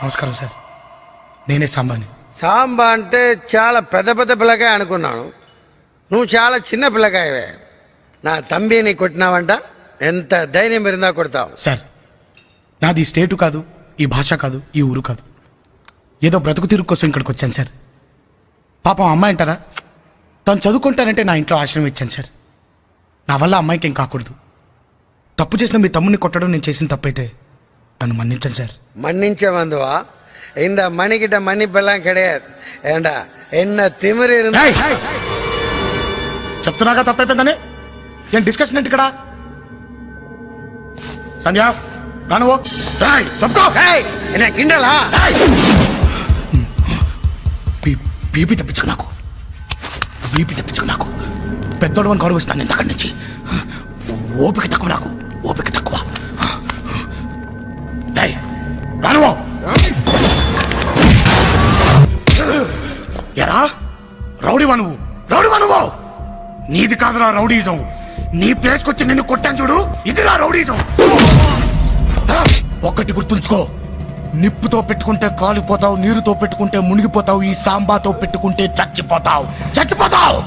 నమస్కారం సార్, నేనే సాంబాని. సాంబా అంటే చాలా పెద్ద పెద్ద పిల్లకాయ అనుకున్నాను. నువ్వు చాలా చిన్న పిల్లకాయవే. నా తంబిని కొట్టినావంట. ఎంత ధైర్యం పెరిందా కొడతావు? సార్, నాది ఈ స్టేటు కాదు, ఈ భాష కాదు, ఈ ఊరు కాదు. ఏదో బ్రతుకు తిరుగు కోసం ఇక్కడికి వచ్చాను సార్. పాపం అమ్మాయి అంటారా, తను చదువుకుంటానంటే నా ఇంట్లో ఆశ్రమం ఇచ్చాను సార్. నా వల్ల అమ్మాయికి ఏం కాకూడదు. తప్పు చేసిన మీ తమ్ముడిని కొట్టడం నేను చేసిన తప్పైతే నన్ను మన్నించండి సార్. மன்னிச்ச வந்துவா இந்த மணிக்கிட்ட மன்னிப்பெல்லாம் கிடையாது. ஏண்டா என்ன திமிரு இருந்தா చెప్తున్నాగా తప్పైపోయిందని. ఏం డిస్కషన్ ఏంటి ఇక్కడ? సంధ్య రానువో என்ன கிண்டலா? బీపీ తెప్పించకు నాకు, బీపీ తెప్పించకు నాకు. పెద్దోడు అని గౌరవిస్తాను నేను అక్కడి నుంచి. ఓపిక తక్కువ నాకు, ఓపిక తక్కువ. రానువో ఎరా రౌడీవా నువ్వు, రౌడీవా నువ్వు? నీది కాదురా రౌడీజం. నీ ప్లేస్కి వచ్చి నిన్ను కొట్టాను చూడు, ఇదిరా రౌడీజం. ఒక్కటి గుర్తుంచుకో, నిప్పుతో పెట్టుకుంటే కాలిపోతావు, నీరుతో పెట్టుకుంటే మునిగిపోతావు, ఈ సాంబాతో పెట్టుకుంటే చచ్చిపోతావు, చచ్చిపోతావు.